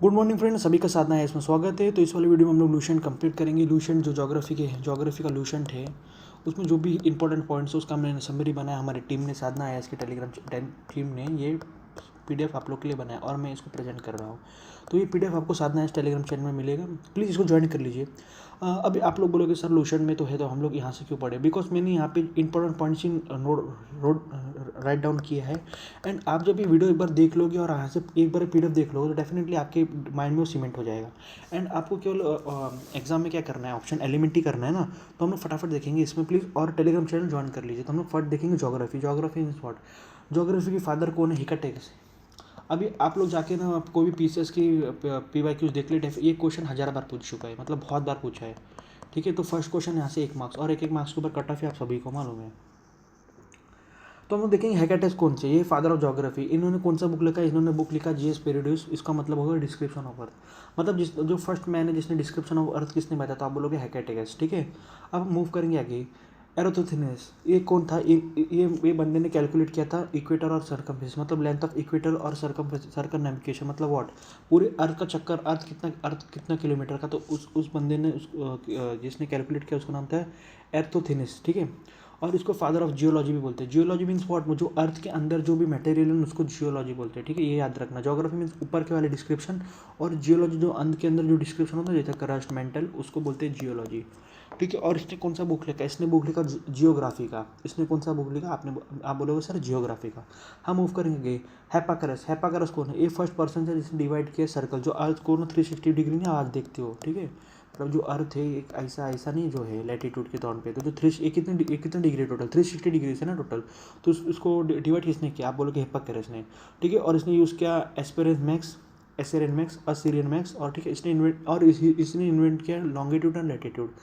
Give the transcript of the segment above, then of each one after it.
Good morning friends, सभी का साधना है इसमें स्वागत है। तो इस वाले वीडियो में हम लोग लूसेंट कंप्लीट करेंगे। लूसेंट जो ज्योग्राफी का लूसेंट है, उसमें जो भी इंपॉर्टेंट पॉइंट्स है उसका मैंने समरी बनाया। हमारी टीम ने, साधना है इसकी टेलीग्राम टीम ने ये पीडीएफ आप लोग के लिए बनाया और मैं इसको प्रेजेंट कर रहा हूँ। तो ये पीडीएफ आपको साधना है इस टेलीग्राम चैनल में मिलेगा, प्लीज़ इसको ज्वाइन कर लीजिए। अभी आप लोग बोलोगे सर लूसेंट में तो है, तो हम लोग यहाँ से क्यों पढ़े? बिकॉज मैंने यहाँ पे important points in note write down किया है। एंड आप जब ये वीडियो एक बार देख लोगे और यहाँ से एक बार पीडीएफ देख लोगे तो डेफिनेटली आपके माइंड में वो सीमेंट हो जाएगा। एंड आपको केवल एग्जाम में क्या करना है, ऑप्शन एलिमेंट्री करना है ना, तो हम लोग फटाफट देखेंगे इसमें। प्लीज़ और टेलीग्राम चैनल ज्वाइन कर लीजिए। तो हम लोग फट देखेंगे ज्योग्राफी इन व्हाट। ज्योग्राफी की फादर कौन है? हिकाटेक्स। अभी आप लोग जाके ना, आप कोई भी पीसीएस की पीवाईक्यूज देख ले, ये क्वेश्चन 1000 बार पूछ चुका है, मतलब बहुत बार पूछा है। ठीक है, तो फर्स्ट क्वेश्चन यहाँ से 1 मार्क्स, और एक मार्क्स के ऊपर कट ऑफ है, आप सभी को मालूम है। तो हम लोग देखेंगे हेकाटेस कौन से, ये फादर ऑफ ज्योग्राफी। इन्होंने कौन सा बुक लिखा? इन्होंने बुक लिखा जीएस पेरिडियस। इसका मतलब होगा डिस्क्रिप्शन ऑफ अर्थ। मतलब जो फर्स्ट मैन है जिसने डिस्क्रिप्शन ऑफ अर्थ किसने बताया, तो आप बोलोगे हेकाटेस। ठीक है, अब मूव करेंगे आगे। एरोथोथिनेस, ये कौन था? ये बंदे ने कैलकुलेट किया था इक्वेटर और सरकमफेरेंस, मतलब लेंथ ऑफ इक्वेटर और सर्कमनेविगेशन, मतलब व्हाट, पूरे अर्थ का चक्कर, अर्थ कितना किलोमीटर का। तो उस बंदे ने जिसने कैलकुलेट किया उसका नाम था एर्थोथिनेस। ठीक है, और इसको फादर ऑफ जियोलॉजी भी बोलते हैं। जियोलॉजी मीन्स व्हाट, जो अर्थ के अंदर जो भी मटेरियल है उसको जियोलॉजी बोलते हैं। ठीक है, ये याद रखना। ज्योग्राफी मीन्स ऊपर के वाले डिस्क्रिप्शन, और जियोलॉजी जो अंत के अंदर जो डिस्क्रिप्शन होता है, जैसे क्रस्ट मेंटल, उसको बोलते हैं जियोलॉजी। ठीक है, और इसने कौन सा बुक लिखा? इसने बुक लिखा जियोग्राफी का। इसने कौन सा बुक लिखा? आप बोलोगे सर जियोग्राफी का। हम मूव करेंगे। हैपाकरस कौन है? ये फर्स्ट पर्सन है जिसने डिवाइड किया सर्कल, जो अर्थ को ना 360 डिग्री ना आज देखते हो। ठीक है, मतलब जो अर्थ है एक ऐसा नहीं जो है लैटिट्यूड के तौर पे, तो जो कितने डिग्री टोटल? 360 डिग्री से ना टोटल। तो उसको डिवाइड किसने किया? आप बोलोगे हिप्पाकरस ने। ठीक है, और इसने यूज़ किया एसेरियन मैक्स, असीरियन मैक्स, और ठीक है, इसने इन्वेंट किया लॉन्गिट्यूड एंड लैटिट्यूड।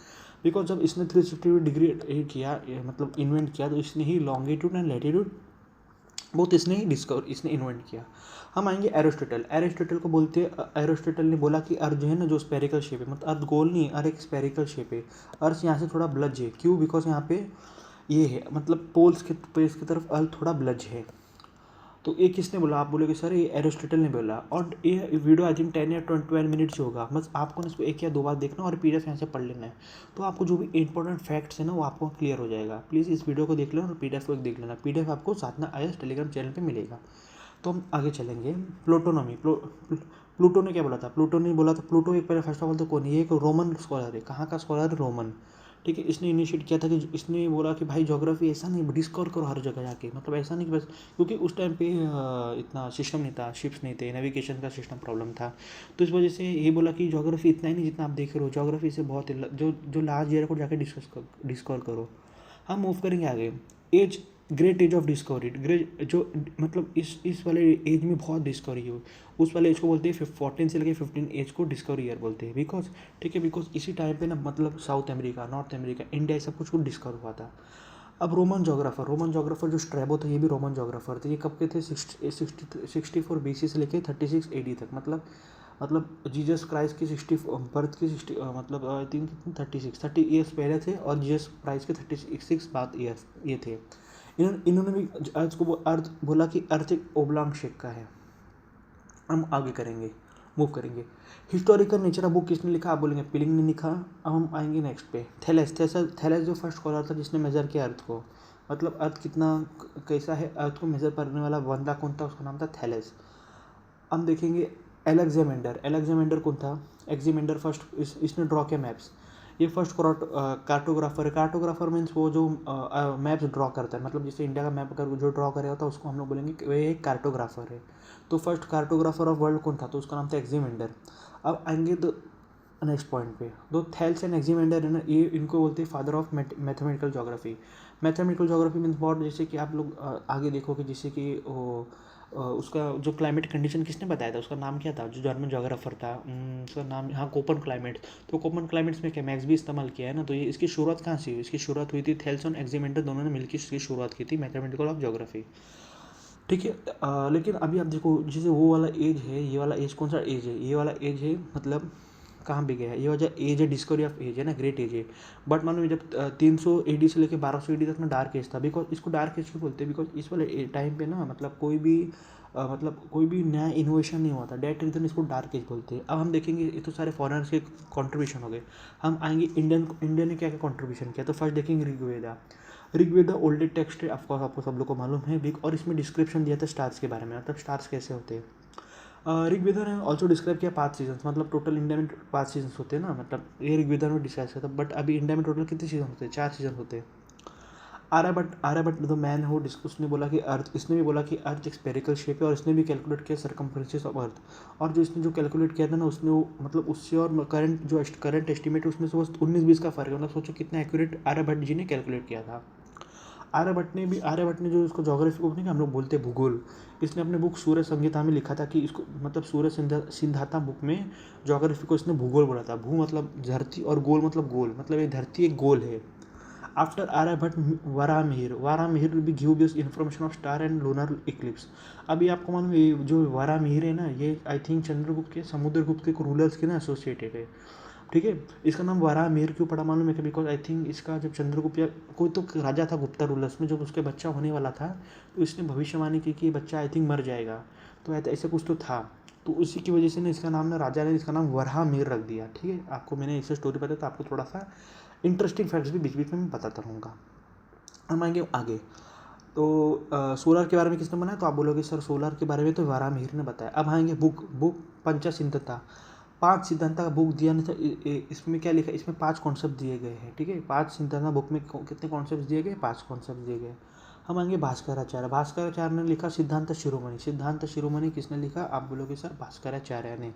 बिकॉज जब इसने 360 डिग्री किया, मतलब इन्वेंट किया, तो इसने ही लॉन्गिट्यूड एंड लैटिट्यूड बहुत इसने इन्वेंट किया। हम आएंगे एरिस्टोटल को बोलते हैं। एरिस्टोटल ने बोला कि अर्थ जो है ना, जो स्पेरिकल शेप है, मतलब अर्थ गोल नहीं है, अर्थ एक स्पेरिकल शेप है। अर्थ यहाँ से थोड़ा ब्लज है। क्यों? बिकॉज यहाँ पे ये है, मतलब पोल्स की तरफ अर्थ थोड़ा ब्लज है। तो ये किसने बोला? आप बोलोगे सर ये एरिस्टोटल ने बोला। और ये वीडियो आई थिंक 10 या 12 मिनट्स होगा। बस आपको ना इसको 1 या 2 बार देखना और पीडीएफ यहाँ से पढ़ लेना है। तो आपको जो भी इंपॉर्टेंट फैक्ट्स है ना, वो आपको क्लियर हो जाएगा। प्लीज़ इस वीडियो को देख लेना और पीडीएफ को देख लेना। पीडीएफ आपको साधना आईएएस टेलीग्राम चैनल पे मिलेगा। तो हम आगे चलेंगे। प्लूटो ने क्या बोला था? प्लूटो ने बोला था, प्लूटो एक, पहले फर्स्ट ऑफ ऑल तो कौन है? ये एक रोमन स्कॉलर है। कहाँ का स्कॉलर है? रोमन। ठीक है, इसने इनिशिएट किया था कि इसने बोला कि भाई ज्योग्राफी ऐसा नहीं, डिस्कवर करो हर जगह जाके, मतलब ऐसा नहीं कि बस, क्योंकि उस टाइम पे इतना सिस्टम नहीं था, शिप्स नहीं थे, नेविगेशन का सिस्टम प्रॉब्लम था। तो इस वजह से ये बोला कि ज्योग्राफी इतना ही नहीं जितना आप देख रहे हो, ज्योग्राफी से बहुत जो लास्ट ईयर को जाके डिस्कवर करो। हम मूव करेंगे आगे। Age, great age of discovery. Great जो, मतलब इस वाले एज में बहुत डिस्कवरी हो, उस वाले एज को बोलते हैं 14 से लेकर 15 एज को डिस्कवरी ईयर बोलते हैं। बिकॉज, ठीक है, बिकॉज इसी टाइम पे ना, मतलब south America, north America, India, सब कुछ डिस्कवर हुआ था। अब रोमन जोग्राफर जो स्ट्रैबो था, ये भी रोमन जोग्राफर थे। ये कब के थे? 64 BC से लेकर 36 AD तक। मतलब जीसस क्राइस्ट की 60 बर्थ की 60, मतलब आई थिंक 30 ईयर्स पहले थे, और जीसस क्राइस्ट के 36 बाद ईयर्स ये थे। इन्होंने भी अर्थ बोला कि अर्थ एक ओब्लॉन्ग शेप का है। हम आगे करेंगे, मूव करेंगे। हिस्टोरिकल नेचर ऑफ बुक किसने लिखा? आप बोलेंगे पिलिंग ने लिखा। अब हम आएंगे नेक्स्ट पे। थैलेस जो फर्स्ट स्कॉलर था जिसने मेजर किया अर्थ को, मतलब अर्थ कितना कैसा है, अर्थ को मेजर करने वाला बंदा कौन था? उसका नाम था थैलेस। हम देखेंगे एलेक्जेंडर कौन था? एग्जीमेंडर फर्स्ट, इसने ड्रॉ किया मैप्स। ये फर्स्ट कार्टोग्राफर है। कार्टोग्राफर मीन्स वो जो मैप्स ड्रॉ करता है, मतलब जैसे इंडिया का मैप अगर जो ड्रॉ करेगा, तो उसको हम लोग बोलेंगे कि वह एक कार्टोग्राफर है। तो फर्स्ट कार्टोग्राफर ऑफ वर्ल्ड कौन था? तो उसका नाम था एग्जीमेंडर। अब आएंगे तो नेक्स्ट पॉइंट पे, दो थैल्स एंड एग्जीमेंडर है ना, ये इनको बोलते हैं father of mathematical geography. Mathematical geography means बहुत, जैसे कि आप लोग आगे देखोगे, जैसे कि वो उसका जो क्लाइमेट कंडीशन किसने बताया था? उसका नाम क्या था? जो जर्मन जोग्राफर था, उसका नाम, हाँ, कोपन क्लाइमेट। तो कोपन क्लाइमेट्स में क्या मैक्स भी इस्तेमाल किया है ना। तो ये इसकी शुरुआत कहाँ से हुई? इसकी शुरुआत हुई थी थेल्स और एग्जीमेंडर दोनों ने मिलकर इसकी शुरुआत की थी, मैथमेटिकल ऑफ ज्योग्राफी। ठीक है, लेकिन अभी आप देखो, जैसे वो वाला एज है, ये वाला एज कौन सा एज है? ये वाला एज है, मतलब कहाँ पे गया है? ये वजह एज है, डिस्कवरी ऑफ एज है ना, ग्रेट एज है। बट मालूम जब 300 AD से लेकर 1200 AD तक ना डार्क एज था। बिकॉज इसको डार्क एज क्यों बोलते हैं? बिकॉज इस वाले टाइम पे ना, मतलब कोई भी मतलब कोई भी नया इनोवेशन नहीं हुआ था। दैट रीज़न इसको डार्क एज बोलते हैं। अब हम देखेंगे ये तो सारे फॉरेनर्स के कॉन्ट्रीब्यूशन हो गए। हम आएंगे इंडिया ने क्या क्या कॉन्ट्रीब्यूशन किया। तो फर्स्ट देखेंगे ऋग्वेदा। ऋग्वेदा ओल्डेस्ट टेक्स्ट है, ऑफकोर्स आपको सब लोग को मालूम है बिग, और इसमें डिस्क्रिप्शन दिया था स्टार्स के बारे में, मतलब स्टार्स कैसे होते हैं। ऋग्वेदा ने ऑल्सो डिस्क्राइब किया 5 सीजन्स, मतलब टोटल इंडिया में 5 सीजन्स होते हैं ना, मतलब ये ऋग्वेदा में डिस्क्राइब किया था। बट अभी इंडिया में टोटल कितने सीजन होते हैं? 4 सीजन होते हैं। आर्यभट्ट द मैन हो उसने बोला कि अर्थ, इसने भी बोला कि अर्थ एक स्पेरिकल शेप है, और इसने भी कैलकुलेट किया सरकमफ्रेंसेस ऑफ अर्थ। और जो इसने जो कैलकुलेट किया था ना, उसने वो मतलब उससे और करंट एस्टिमेट है उसमें से बस 19-20 का फर्क है। मतलब सोचो कितना एक्यूरेट आर्यभट्ट जी ने कैलकुलेट किया था। आर्यभट्ट ने जो इसको ज्योग्राफी को नहीं, हम लोग बोलते हैं भूगोल, इसने अपने बुक सूर्य संहिता में लिखा था कि इसको मतलब सूर्य सिद्धांता बुक में ज्योग्राफी को इसने भूगोल बोला था। भू मतलब धरती और गोल मतलब गोल, मतलब ये धरती एक गोल है। After Aryabhatta Varahamihira will be give this information of star and lunar eclipse. अभी आपको मालूम है जो वारामिहिर है ना, ये आई थिंक चंद्रगुप्त के समुद्रगुप्त के रूलर्स के ना एसोसिएटेड है। ठीक है, इसका नाम वारामिहिर क्यों पड़ा मालूम है क्या? बिकॉज आई थिंक इसका जब चंद्रगुप्त या कोई तो राजा था गुप्ता रूलर्स में, जब उसके बच्चा होने वाला था तो इसने भविष्यवाणी की कि ये बच्चा आई थिंक मर जाएगा। तो ऐसा कुछ तो था, तो उसी की वजह से ना इसका नाम ना राजा ने इसका नाम वराहमिहिर रख दिया। ठीक है, आपको मैंने इससे स्टोरी बताया तो आपको थोड़ा सा इंटरेस्टिंग फैक्ट्स भी बीच बीच में मैं बताता रहूँगा। हम आएंगे आगे। तो सोलर के बारे में किसने बनाया? तो आप बोलोगे सर सोलर के बारे में तो वारामिहिर ने बताया। अब आएंगे बुक पंचासिद्धता, 5 सिद्धांत का बुक दिया नहीं था। इसमें क्या लिखा है? इसमें 5 कॉन्सेप्ट दिए गए हैं। ठीक है, 5 सिद्धांत बुक में कितने कॉन्सेप्ट दिए गए? 5 कॉन्सेप्ट दिए गए। हम आएंगे भास्कराचार्य ने लिखा सिद्धांत शिरोमणि किसने लिखा? आप बोलोगे सर भास्कराचार्य ने।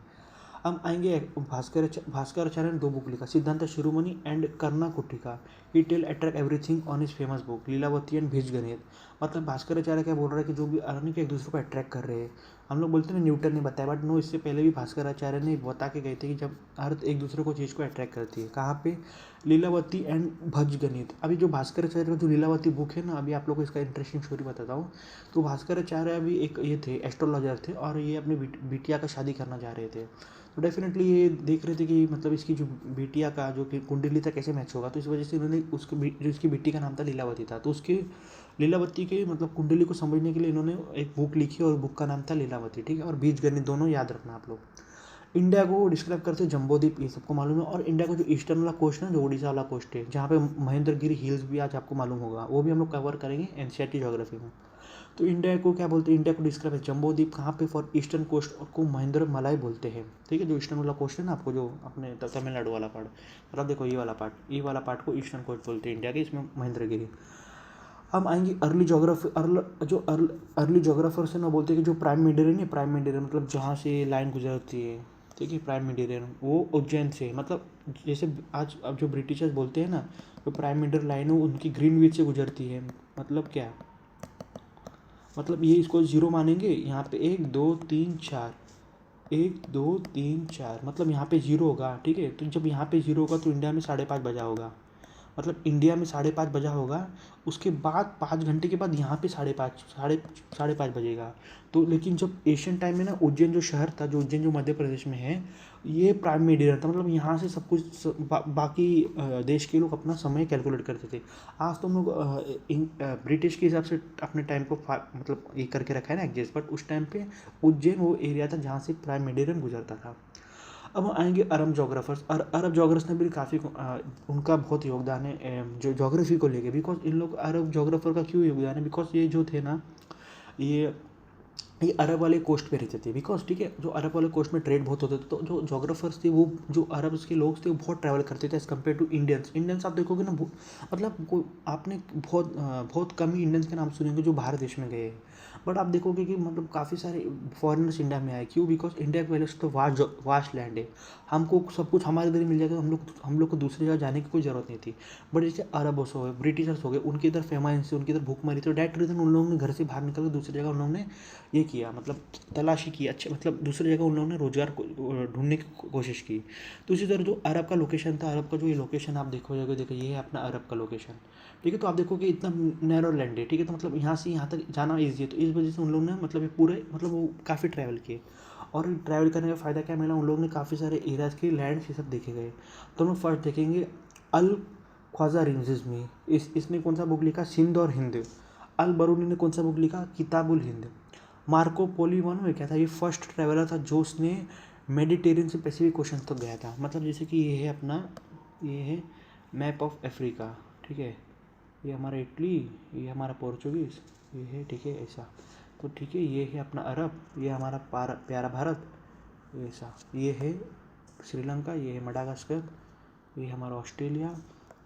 हम आएंगे भास्कराचार्य ने 2 बुक लिखा, Siddhanta Shiromani and Karnakutika. He tell attract everything on his famous book Lilavati and Bijaganita. मतलब भास्कराचार्य क्या बोल रहा है कि जो भी अरण्य के एक दूसरे को अट्रैक्ट कर रहे हैं। हम लोग बोलते हैं ना न्यूटन ने बताया, बट नो, इससे पहले भी भास्कराचार्य ने बता के गए थे कि जब अर्थ एक दूसरे को चीज़ को अट्रैक्ट करती है। कहाँ पे? लीलावती एंड भजगणित। अभी जो भास्कराचार्य का जो लीलावती बुक है ना, अभी आप लोग को इसका इंटरेस्टिंग स्टोरी बताता हूँ। तो भास्कराचार्य अभी एक ये थे एस्ट्रोलॉजर थे, और ये अपनी बिटिया का शादी करना चाह रहे थे। तो डेफिनेटली ये देख रहे थे कि मतलब इसकी जो बिटिया का जो कि कुंडली था कैसे मैच होगा। तो इस वजह से इन्होंने जो इसकी बेटी का नाम था लीलावती था, तो उसके लीलावती के मतलब कुंडली को समझने के लिए इन्होंने एक बुक लिखी, और बुक का नाम था लीलावती। ठीक है, और बीज गणित दोनों याद रखना आप लोग। इंडिया को डिस्क्राइब करते हैं जम्बोद्वीप, ये सबको मालूम है। और इंडिया का जो ईस्टर्न वाला कोस्ट है, जो उड़ीसा वाला कोस्ट है, जहाँ पे महेंद्रगिरी हिल्स भी आज आपको मालूम होगा, वो भी हम लोग कवर करेंगे एनसीईआरटी ज्योग्राफी में। तो इंडिया को क्या बोलते हैं? इंडिया को डिस्क्राइब है जम्बोद्वीप कहाँ पे? फॉर ईस्टर्न कोस्ट को महेंद्र मलाई बोलते हैं। ठीक है, जो ईस्टर्न वाला कोस्ट है ना, आपको जो अपने तमिलनाडु वाला पार्ट, मतलब देखो ये वाला पार्ट को ईस्टर्न कोस्ट बोलते हैं इंडिया के, इसमें महेंद्रगिरी। हम आएंगे अर्ली जोग्राफर से ना बोलते हैं कि जो प्राइम मीडियन है, प्राइम मीडियन मतलब जहाँ से लाइन गुजरती है। ठीक है, प्राइम मीडियन वो उज्जैन से, मतलब जैसे आज अब जो ब्रिटिशर्स बोलते हैं ना, जो प्राइम मीडियन लाइन है उनकी ग्रीनविच से गुजरती है। मतलब क्या? मतलब ये इसको 0 मानेंगे, यहाँ पे 1 2 3 4, 1 2 3 4, मतलब यहाँ पे 0 होगा। ठीक है, तो जब यहाँ पे 0 होगा तो इंडिया में 5:30 बजा होगा, मतलब इंडिया में 5:30 बजा होगा। उसके बाद 5 घंटे के बाद यहाँ पे 5:30 बजेगा। तो लेकिन जब एशियन टाइम में ना, उज्जैन जो शहर था, जो उज्जैन जो मध्य प्रदेश में है, ये प्राइम मेडियन था। मतलब यहाँ से सब कुछ बाकी देश के लोग अपना समय कैलकुलेट करते थे। आज तो हम लोग ब्रिटिश के हिसाब से अपने टाइम को मतलब ये करके रखा है ना एडजस्ट, बट उस टाइम पे उज्जैन वो एरिया था जहाँ से प्राइम मेडियन गुजरता था। अब हम आएंगे अरब जोग्राफर्स, और अरब जोग्राफर्स ने भी काफ़ी उनका बहुत योगदान है जो जोग्राफी को लेके। बिकॉज इन लोग अरब जोग्राफर का क्यों योगदान है? बिकॉज ये जो थे ना, ये ये अरब वाले कोस्ट पे रहते थे। बिकॉज ठीक है, जो अरब वाले कोस्ट में ट्रेड बहुत होते थे, तो जो जोग्राफर्स थे वो जो अरब के लोग थे वो बहुत ट्रैवल करते थे एज़ कम्पेयर टू इंडियंस आप देखोगे ना, मतलब आपने बहुत कम ही इंडियंस के नाम सुनेंगे जो बाहर देश में गए हैं। बट आप देखोगे कि मतलब काफ़ी सारे फॉरेनर्स इंडिया में आए। क्यों? बिकॉज इंडिया पहले से तो वास्ट लैंड है, हमको सब कुछ हमारे इधर ही मिल जाएगा, तो हम लोग को दूसरी जगह जाने की कोई ज़रूरत नहीं थी। बट जैसे अरब्स हो गए, ब्रिटिशर्स हो गए, उनके इधर फेमाइन से, उनके इधर भूखमरी, तो डैट रीज़न उन लोगों ने घर से बाहर निकल कर दूसरी जगह उन लोगों ने ये किया, मतलब तलाशी की अच्छे, मतलब दूसरी जगह उन लोगों ने रोज़गार ढूंढने की कोशिश की। तो इसी तरह जो अरब का लोकेशन था, अरब का जो ये लोकेशन आप देखोगे, देखो ये है अपना अरब का लोकेशन। ठीक है, तो आप देखो कि इतना नैरो लैंड है। ठीक है, तो मतलब यहाँ से यहाँ तक जाना ईजी है, तो इस वजह से उन लोगों ने मतलब ये पूरे मतलब वो काफ़ी ट्रैवल किए। और ट्रैवल करने का फ़ायदा क्या मिला? उन लोगों ने काफ़ी सारे एरियाज़ के लैंड ये सब देखे गए। तो हम लोग फर्स्ट देखेंगे अल ख्वाजा रिंजिज़मी। इसने कौन सा बुक लिखा? सिंध और हिंद। अल बरूनी ने कौन सा बुक लिखा? किताबुल हिंद। मार्को पोली मालूम है क्या था? ये फर्स्ट ट्रैवलर था जो उसने मेडिटेरियन से पैसिफिक ओशन तक गया था। मतलब जैसे कि ये है अपना, ये है मैप ऑफ अफ्रीका, ठीक है, ये हमारा इटली, ये हमारा पोर्चुगीज़, ये है, ठीक है, ऐसा। तो ठीक है, ये है अपना अरब, ये हमारा प्यारा भारत, ऐसा। ये है श्रीलंका, ये है मडागास्कर, ये हमारा ऑस्ट्रेलिया,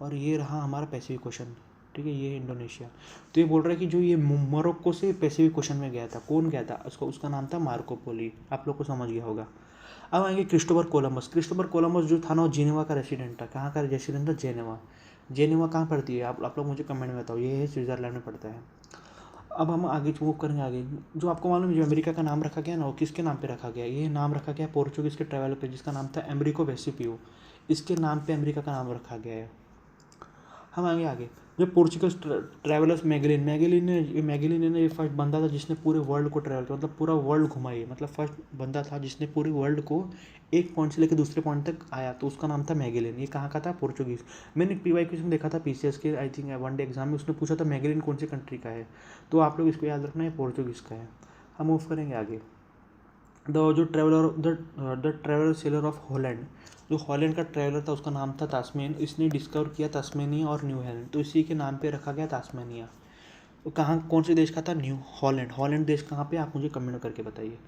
और ये रहा हमारा पैसिफिक ओशन, ठीक है, ये है इंडोनेशिया। तो ये बोल रहा है कि जो ये मोरक्को से पैसिफिक ओशन में गया था, कौन गया था? उसका नाम था मार्को पोली। आप लोग को समझ गया होगा। अब आएंगे क्रिस्टोफर कोलंबस। क्रिस्टोफर कोलंबस जो था ना, वो जेनेवा का रेसिडेंट था। कहाँ का रेसिडेंट था? जेनेवा। जेनेवा कहाँ पड़ती है? आप लोग मुझे कमेंट में बताओ। ये है स्विट्जरलैंड में पड़ता है। अब हम आगे मूव करेंगे आगे। जो आपको मालूम है, जो अमेरिका का नाम रखा गया ना, वो किसके नाम पे रखा गया? ये नाम रखा गया पोर्चुगीज़ के ट्रैवलर पे, जिसका नाम था एमरिको वेस्पुपियो। इसके नाम पे अमेरिका का नाम रखा गया है। हम आगे आगे जो पोर्चुगल ट्रैवलर्स मैगेलिन ने ये फर्स्ट बंदा था जिसने पूरे वर्ल्ड को ट्रैवल किया, मतलब पूरा वर्ल्ड घुमा। ये मतलब फर्स्ट बंदा था जिसने पूरे वर्ल्ड को एक पॉइंट से लेकर दूसरे पॉइंट तक आया, तो उसका नाम था मैगेलिन। ये कहाँ का था? पोर्चुगीज़। मैंने PY क्वेश्चन देखा था PCS के, आई थिंक 1 डे एग्जाम में, उसने पूछा था मैगेलिन कौन सी कंट्री का है, तो आप लोग इसको याद रखना है, पोर्चुगीज़ का है। हम मूव करेंगे आगे। The traveller seller of Holland. जो हॉलैंड का ट्रैवलर था उसका नाम था तास्मेन। इसने डिस्कवर किया तास्मेनिया और न्यू हेलेंड, तो इसी के नाम पे रखा गया तास्मेनिया। तो कहाँ, कौन से देश का था? New Holland. हॉलैंड देश कहाँ पे? आप मुझे कमेंट करके बताइए।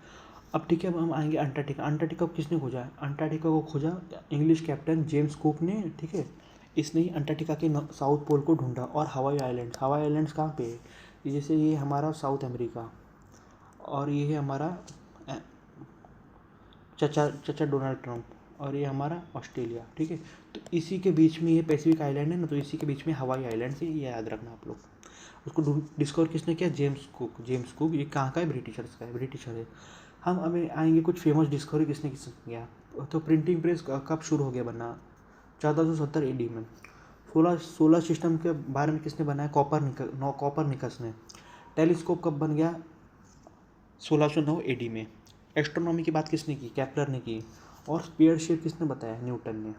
अब ठीक है, अब हम आएंगे अंटार्कटिका। अंटार्कटिका को किसने खोजा है? अंटार्कटिका को खोजा इंग्लिश कैप्टन जेम्स कुक ने, ठीक है। इसने ही अंटार्कटिका के साउथ पोल को ढूंढा। और हवाई आइलैंड्स कहाँ पे है? जैसे ये हमारा साउथ अमेरिका, और ये है हमारा चचा डोनाल्ड ट्रंप, और ये हमारा ऑस्ट्रेलिया, ठीक है। तो इसी के बीच में ये पैसिफिक आइलैंड है ना, तो इसी के बीच में हवाई आइलैंड से, ये याद रखना आप लोग। उसको डिस्कवर किसने किया? James cook. ये कहाँ का है? ब्रिटिशर्स का है, ब्रिटिशर है। हम अभी आएंगे कुछ फेमस डिस्कवरी किसने किया। तो प्रिंटिंग प्रेस कब शुरू हो गया बनना? 1470 AD में। सोलर सिस्टम के बारे में किसने बनाया? कॉपरनिकस ने। टेलीस्कोप कब बन गया? 1609 AD में। एस्ट्रोनॉमी की बात किसने की? केपलर ने की। और स्पीयर शेप किसने बताया? न्यूटन ने।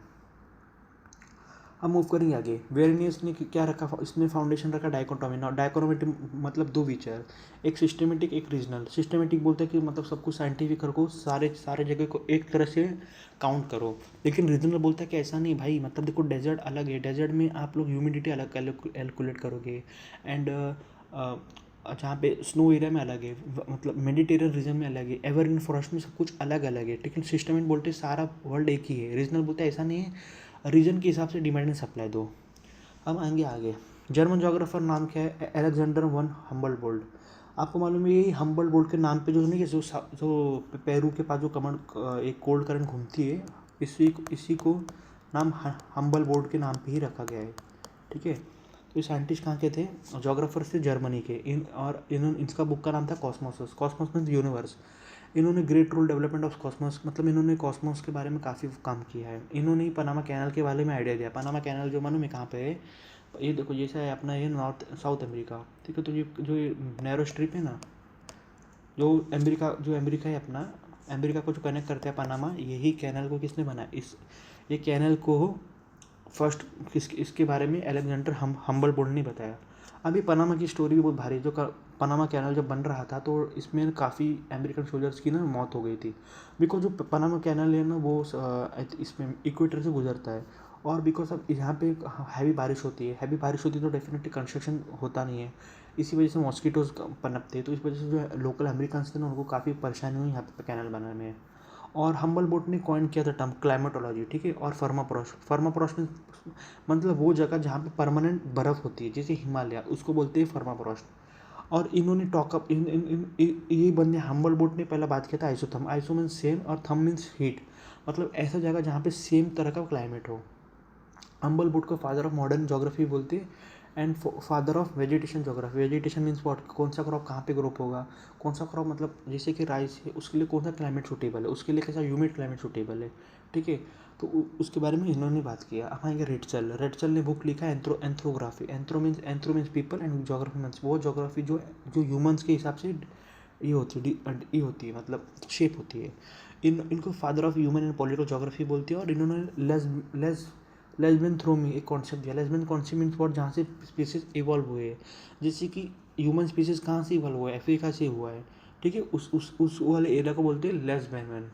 हम मूव करेंगे आगे। वेरेनियस ने क्या रखा? इसने फाउंडेशन रखा डायकोटोमी। डायकोटोमी मतलब दो फीचर, एक सिस्टमेटिक, एक रीजनल। सिस्टमेटिक बोलते हैं कि मतलब सब कुछ साइंटिफिक रखो, सारे जगह को एक तरह से काउंट करो। लेकिन रीजनल बोलता है कि ऐसा नहीं भाई, मतलब देखो डेजर्ट अलग है, डेजर्ट में आप लोग ह्यूमिडिटी अलग कैलकुलेट करोगे, एंड जहाँ पे स्नो एरिया में अलग है, मतलब मेडिटेरियन रीजन में अलग है, एवरग्रीन फॉरेस्ट में सब कुछ अलग अलग है। लेकिन सिस्टमेटिक बोलते हैं सारा वर्ल्ड एक ही है। रीजनल बोलते हैं ऐसा नहीं है, रीजन के हिसाब से डिमांड एंड सप्लाई दो। अब आएंगे आगे। जर्मन जोग्राफर नाम क्या है? Alexander von Humboldt. आपको मालूम है ये हम्बलबोल्ट के नाम पे जो नहीं, जो पेरू के पास जो कमर एक कोल्ड करंट घूमती है, इसी को नाम हम्बलबोल्ट के नाम पे ही रखा गया है, ठीक है। तो ये साइंटिस्ट कहाँ के थे? जोग्राफर थे जर्मनी के। इसका बुक का नाम था कॉस्मोस। Cosmos means universe. इन्होंने great role development of Cosmos, मतलब इन्होंने कॉस्मोस के बारे में काफ़ी काम किया है। इन्होंने ही पनामा कैनल के बारे में आइडिया दिया। पनामा कैनल जो मालूम है कहाँ पे है? ये देखो, जैसा है अपना ये साउथ अमेरिका, ठीक है। तो ये जो नैरो स्ट्रिप है ना, जो अमेरिका है अपना, अमेरिका को जो कनेक्ट करता है पनामा, यही कैनल को किसने बनाया? ये कैनल को फर्स्ट इसके बारे में अलेक्जेंडर हम्बलबोल्ट ने बताया। अभी पनामा की स्टोरी भी बहुत भारी है। पनामा कैनल जब बन रहा था तो इसमें काफ़ी अमेरिकन सोल्जर्स की ना मौत हो गई थी। बिकॉज जो पनामा कैनल है ना, वो इसमें इक्वेटर से गुजरता है, और बिकॉज अब यहाँ पे हैवी बारिश होती है तो डेफिनेटली कंस्ट्रक्शन होता नहीं है। इसी वजह से मॉस्किटोज पनपते हैं, तो इस वजह से जो लोकल अमेरिकन थे ना, उनको काफ़ी परेशानी हुई यहाँ पे कैनल बनाने में। और हम्बलबोल्ट ने कॉइन किया था टर्म क्लाइमेटोलॉजी, ठीक है। और फर्माफ्रॉस्ट मतलब वो जगह जहाँ पे परमानेंट बर्फ़ होती है, जैसे हिमालय, उसको बोलते हैं फर्माफ्रॉस्ट। और इन्होंने टॉकअप ये बंदे हम्बलबोल्ट ने पहला बात किया था आइसोथर्म। आइसो मीन्स सेम और थर्म मीन्स हीट, मतलब ऐसा जगह जहाँ पे सेम तरह का क्लाइमेट हो। हम्बलबोल्ट को फादर ऑफ मॉडर्न जोग्राफी बोलते हैं, and father of vegetation geography. Vegetation means what, कौन सा क्रॉप कहाँ पे ग्रोप होगा, कौन सा क्रॉप, मतलब जैसे कि राइस है, उसके लिए कौन सा क्लाइमेट सूटेबल है, उसके लिए कैसा ह्यूमिड क्लाइमेट सूटेबल है, ठीक है। तो उसके बारे में इन्होंने बात किया। अब आएंगे रेडचल ने बुक लिखा है anthropography. Anthro means people, and geography means वो जोग्राफी जो ह्यूमन्स के हिसाब से ये होती है, मतलब शेप होती है। इनको father of human and political geography बोलती है। और इन्होंने लेस्बियनथ्रोमी एक कॉन्सेप्ट दिया। लेस्बियन कॉन्सेप्ट मीन्स वॉट, जहाँ से स्पीसीज इवॉल्व हुए हैं। जैसे कि ह्यूमन स्पीसीज कहाँ से इवॉल्व हुआ है? अफ्रीका से हुआ है। ठीक है, उस वाले एरिया को बोलते हैं लेस बेनवेन।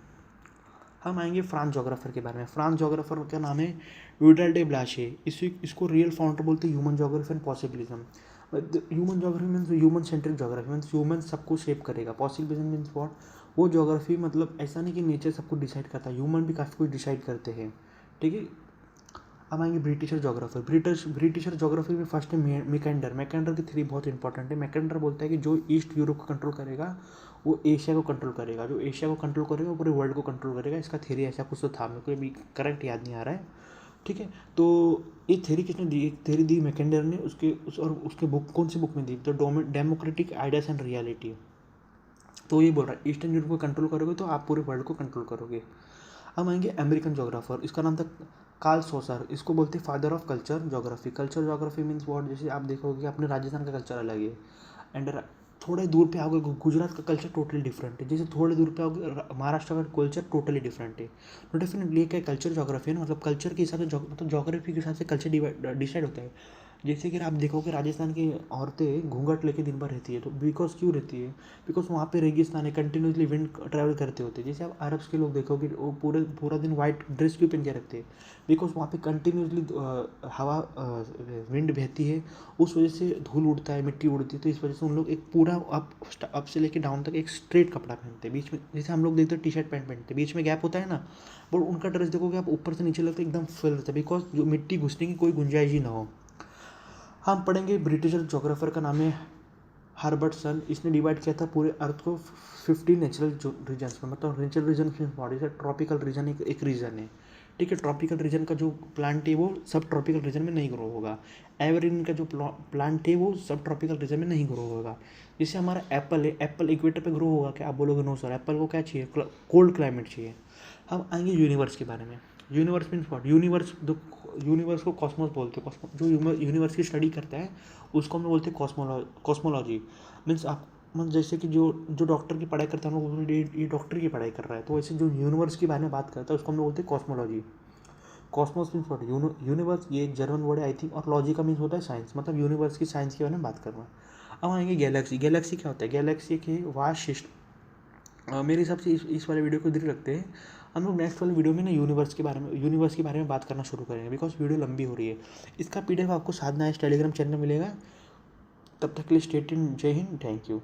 हम आएंगे फ्रांस जोग्राफर के बारे में। फ्रांस जोग्राफर का नाम है विडल डे ब्लाशे। इसको रियल फाउंडर बोलते हैं human geography and possibilism. Human geography means human centric geography means human सबको शेप करेगा। पॉसिबिलिज्म मीन्स वॉट, वो जोग्राफी मतलब ऐसा नहीं कि नेचर सबको डिसाइड करता है, ह्यूमन भी काफ़ी कुछ डिसाइड करते हैं। ठीक है, अब आएंगे ब्रिटिशर जोग्राफर। ब्रिटिशर जोग्राफी में फर्स्ट है मैकेंडर। मैकेंडर की थ्री बहुत इंपॉर्टेंट है। मैकेंडर बोलता है कि जो ईस्ट यूरोप को कंट्रोल करेगा वो एशिया को कंट्रोल करेगा, जो एशिया को कंट्रोल करेगा वो पूरे वर्ल्ड को कंट्रोल करेगा। इसका थ्योरी ऐसा कुछ तो था, मेरे को अभी करेक्ट याद नहीं आ रहा है। ठीक है, तो ये थ्योरी किसने दी? एक थ्योरी दी मैकेंडर ने। और उसके बुक कौन सी बुक में दी? तो डेमोक्रेटिक आइडियाज एंड रियलिटी। तो ये बोल रहा है ईस्टर्न यूरोप को कंट्रोल करोगे तो आप पूरे वर्ल्ड को कंट्रोल करोगे। हम आएंगे अमेरिकन जोग्राफर। इसका नाम था कार्ल सोसर। इसको बोलते हैं father of culture geography. Culture geography means what, जैसे आप देखोगे कि अपने राजस्थान का कल्चर अलग है एंड थोड़े दूर पे आओगे गुजरात का कल्चर टोटली डिफरेंट है। जैसे थोड़े दूर पे आओगे महाराष्ट्र का कल्चर टोटली डिफरेंट है। तो डेफिनेटली ये क्या कल्चर जोग्राफी है ना, मतलब कल्चर के हिसाब से मतलब जोग्राफी के हिसाब से कल्चर डिसाइड होता है। जैसे कि आप देखोगे राजस्थान की औरतें घूंघट लेके दिन भर रहती है, तो बिकॉज क्यों रहती है? बिकॉज वहाँ पे रेगिस्तान है, कंटिन्यूसली विंड ट्रैवल करते होते हैं। जैसे आप अरब्स के लोग देखोगे वो पूरा दिन वाइट ड्रेस क्यों पहन के रखते हैं? बिकॉज वहाँ पे कंटिन्यूसली हवा विंड बहती है, उस वजह से धूल उड़ता है, मिट्टी उड़ती है। तो इस वजह से उन लोग एक पूरा अप से लेके डाउन तक एक स्ट्रेट कपड़ा पहनते हैं। बीच में जैसे हम लोग देखते हैं टी शर्ट पैंट पहनते हैं, बीच में गैप होता है ना, बट उनका ड्रेस देखोगे आप ऊपर से नीचे लगता है एकदम फिल रहता है, बिकॉज जो मिट्टी घुसने की कोई गुंजाइश ही ना हो। हम पढ़ेंगे ब्रिटिशर जोग्राफर का नाम है हर्बर्ट सन। इसने डिवाइड किया था पूरे अर्थ को 50 नेचुरल रीजन्स में। मतलब नेचुरल रीजन बॉडी से ट्रॉपिकल रीजन एक रीजन है। ठीक है, ट्रॉपिकल रीजन का जो प्लांट है वो सब ट्रॉपिकल रीजन में नहीं ग्रो होगा। एवरग्रीन का जो प्लांट है वो सब ट्रॉपिकल रीजन में नहीं ग्रो होगा। जैसे हमारा एप्पल है, एप्पल इक्वेटर पे ग्रो होगा क्या? आप बोलोगे नो सर, एप्पल को क्या चाहिए? कोल्ड क्लाइमेट चाहिए। हम आएंगे यूनिवर्स के बारे में। Universe means what? यूनिवर्स को कॉस्मोस बोलते हैं। जो यूनिवर्स की स्टडी करता है उसको हम लोग बोलते हैं कॉस्मोलॉजी। मीन्स आप मतलब जैसे कि जो डॉक्टर की पढ़ाई करता है हम लोग बोलते हैं ये डॉक्टर की पढ़ाई कर रहा है, तो वैसे जो यूनिवर्स के बारे में बात करता है उसको हम लोग बोलते हैं cosmology. Cosmos means what? Universe, ये एक जर्मन वर्ड है आई थिंक, और लॉजी का मीन्स होता है साइंस, मतलब यूनिवर्स की साइंस के बारे में बात करना। अब आएंगे गैलेक्सी। गैलेक्सी क्या होता है? गैलेक्सी एक वास्ट सिस्टम। मेरे हिसाब से इस वाले वीडियो को इधर रखते हैं। हम लोग नेक्स्ट वाले वीडियो में ना यूनिवर्स के बारे में बात करना शुरू करेंगे, बिकॉज वीडियो लंबी हो रही है। इसका PDF आपको साधना इस टेलीग्राम चैनल में मिलेगा। तब तक के लिए स्टे ट्यून्ड। जय हिंद, थैंक यू।